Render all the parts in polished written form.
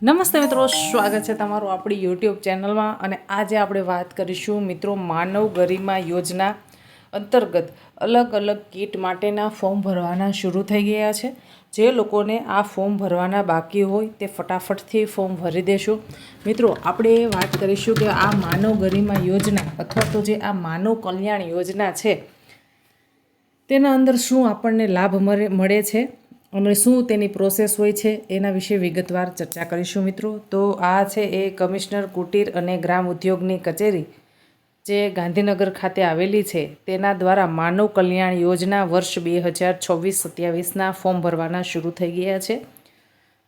નમસ્તે મિત્રો, સ્વાગત છે તમારું આપણી યુટ્યુબ ચેનલમાં. અને આજે આપણે વાત કરીશું મિત્રો માનવ ગરિમા યોજના અંતર્ગત અલગ અલગ કીટ માટેના ફોર્મ ભરવાના શરૂ થઈ ગયા છે. જે લોકોને આ ફોર્મ ભરવાના બાકી હોય તે ફટાફટથી ફોર્મ ભરી દેશો. મિત્રો આપણે વાત કરીશું કે આ માનવ ગરિમા યોજના અથવા તો જે આ માનવ કલ્યાણ યોજના છે તેના અંદર શું આપણને લાભ મળે છે અને શું તેની પ્રોસેસ હોય છે એના વિશે વિગતવાર ચર્ચા કરીશું મિત્રો. તો આ છે એ કમિશનર કુટીર અને ગ્રામ ઉદ્યોગની કચેરી જે ગાંધીનગર ખાતે આવેલી છે તેના દ્વારા માનવ કલ્યાણ યોજના વર્ષ 2026-27ના ફોર્મ ભરવાના શરૂ થઈ ગયા છે.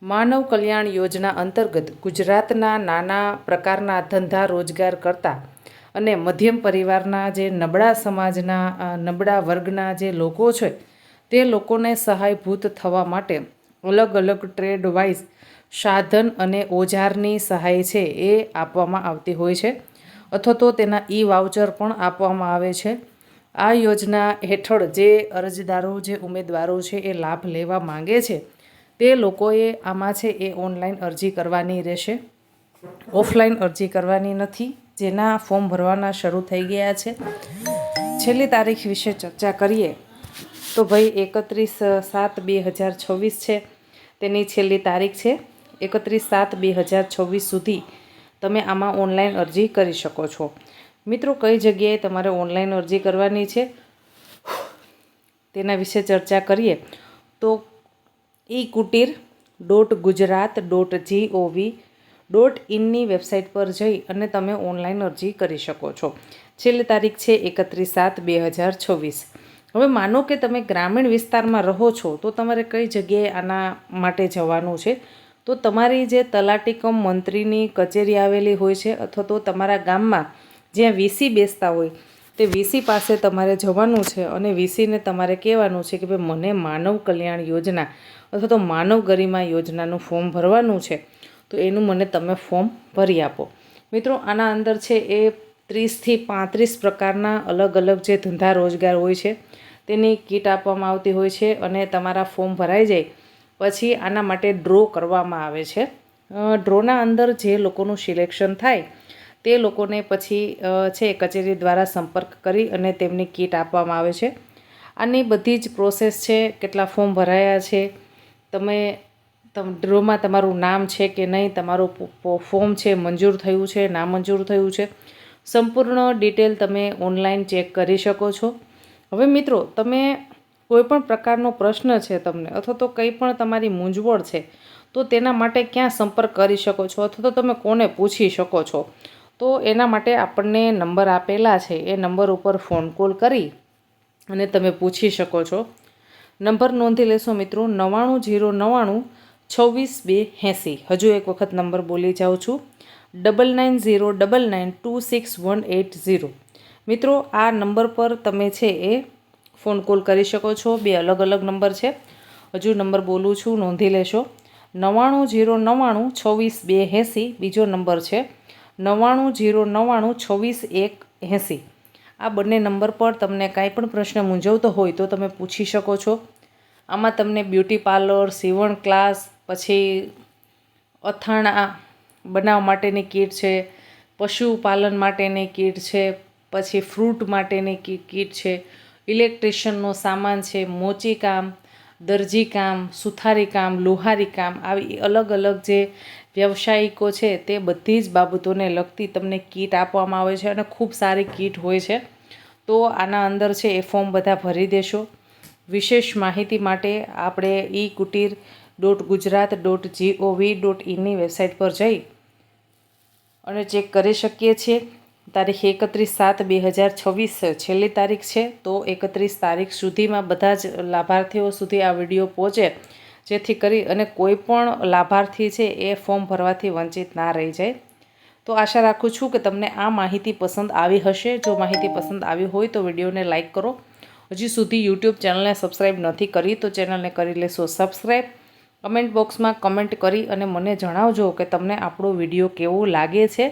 માનવ કલ્યાણ યોજના અંતર્ગત ગુજરાતના નાના પ્રકારના ધંધા રોજગાર કરતા અને મધ્યમ પરિવારના જે નબળા સમાજના નબળા વર્ગના જે લોકો છે તે લોકોને સહાયભૂત થવા માટે અલગ અલગ ટ્રેડ વાઇઝ સાધન અને ઓજારની સહાય છે એ આપવામાં આવતી હોય છે અથવા તો તેના વાઉચર પણ આપવામાં આવે છે. આ યોજના હેઠળ જે અરજદારો જે ઉમેદવારો છે એ લાભ લેવા માંગે છે તે લોકોએ આમાં છે એ ઓનલાઈન અરજી કરવાની રહેશે, ઓફલાઈન અરજી કરવાની નથી. જેના ફોર્મ ભરવાના શરૂ થઈ ગયા છે. છેલ્લી તારીખ વિશે ચર્ચા કરીએ તો ભાઈ 31/7/2026 છે તેની છેલ્લી તારીખ છે. 31/7/2026 સુધી તમે આમાં ઓનલાઈન અરજી કરી શકો છો. મિત્રો કઈ જગ્યાએ તમારે ઓનલાઈન અરજી કરવાની છે તેના વિશે ચર્ચા કરીએ તો ekutir.gujarat.gov.in વેબસાઇટ પર જઈ અને તમે ઓનલાઈન અરજી કરી શકો છો. છેલ્લી તારીખ છે 31/7/2026. હવે માનો કે તમે ગ્રામીણ વિસ્તારમાં રહો છો તો તમારે કઈ જગ્યાએ આના માટે જવાનું છે. તો તમારી જે તલાટી કમ મંત્રીની કચેરી આવેલી હોય છે અથવા તો તમારા ગામમાં જ્યાં વીસી બેસતા હોય તે વીસી પાસે તમારે જવાનું છે અને વીસીને તમારે કહેવાનું છે કે ભાઈ મને માનવ કલ્યાણ યોજના અથવા તો માનવ ગરિમા યોજનાનું ફોર્મ ભરવાનું છે તો એનું મને તમે ફોર્મ ભરી આપો. મિત્રો આના અંદર છે એ 30થી 35 પ્રકારના અલગ અલગ જે ધંધા રોજગાર હોય છે તેની કીટ આપવામાં આવતી હોય છે અને તમારા ફોર્મ ભરાઈ જાય પછી આના માટે ડ્રો કરવામાં આવે છે. ડ્રોના અંદર જે લોકોનું સિલેક્શન થાય તે લોકોને પછી છે કચેરી દ્વારા સંપર્ક કરી અને તેમની કીટ આપવામાં આવે છે. આની બધી જ પ્રોસેસ છે, કેટલા ફોર્મ ભરાયા છે, તમે ડ્રોમાં તમારું નામ છે કે નહીં, તમારું ફોર્મ છે મંજૂર થયું છે નામંજૂર થયું છે, સંપૂર્ણ ડિટેલ તમે ઓનલાઈન ચેક કરી શકો છો. હવે મિત્રો તમે કોઈ પણ પ્રકારનો પ્રશ્ન છે તમને અથવા તો કંઈ પણ તમારી મૂંઝવણ છે તો તેના માટે ક્યાં સંપર્ક કરી શકો છો અથવા તો તમે કોને પૂછી શકો છો. તો એના માટે આપણને નંબર આપેલા છે એ નંબર ઉપર ફોન કોલ કરી અને તમે પૂછી શકો છો. નંબર નોંધી લેશો મિત્રો, 9909926280. હજુ એક વખત નંબર બોલી જાઉં છું, 9909926180. મિત્રો આ નંબર પર તમે છે એ ફોન કોલ કરી શકો છો. બે અલગ અલગ નંબર છે. હજુ નંબર બોલું છું, નોંધી લેશો, 9909926280. બીજો નંબર છે 9909926180. આ બંને નંબર પર તમને કાંઈ પણ પ્રશ્ન મૂંઝવતો હોય તો તમે પૂછી શકો છો. આમાં તમને બ્યુટી પાર્લર, સીવણ ક્લાસ, પછી અથાણા બનાવવા માટેની કીટ છે, પશુપાલન માટેની કીટ છે, પછી ફ્રૂટ માટેની કીટ છે, ઇલેક્ટ્રિશિયનનો સામાન છે, મોચી કામ, દરજી કામ, સુથારી કામ, લુહારી કામ, આવી અલગ અલગ જે વ્યવસાયિકો છે તે બધી જ બાબતોને લગતી તમને કીટ આપવામાં આવે છે અને ખૂબ સારી કીટ હોય છે. તો આના અંદર છે એ ફોર્મ બધા ભરી દેશો. વિશેષ માહિતી માટે આપણે ekutir.gujarat.gov.in વેબસાઇટ પર જઈ અને ચેક કરી શકીએ છીએ. તારીખ 31/7/2026 છેલ્લી તારીખ છે. તો 31 તારીખ સુધીમાં બધા જ લાભાર્થીઓ સુધી આ વિડીયો પહોંચે જેથી કરી અને કોઈ પણ લાભાર્થી છે એ ફોર્મ ભરવાથી વંચિત ના રહી જાય. તો આશા રાખું છું કે તમને આ માહિતી પસંદ આવી હશે. જો માહિતી પસંદ આવી હોય તો વિડીયોને લાઇક કરો. હજી સુધી યુટ્યુબ ચેનલને સબસ્ક્રાઈબ નથી કરી તો ચેનલને કરી લેશો સબસ્ક્રાઈબ. કમેન્ટ બોક્સમાં કમેન્ટ કરી અને મને જણાવજો કે તમને આપણો વિડીયો કેવો લાગે છે.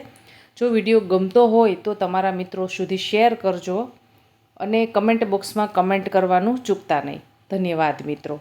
જો વિડીયો ગમતો હોય તો તમારા મિત્રો સુધી શેર કરજો અને કમેન્ટ બોક્સમાં કમેન્ટ કરવાનું ચૂકતા નહીં. ધન્યવાદ મિત્રો.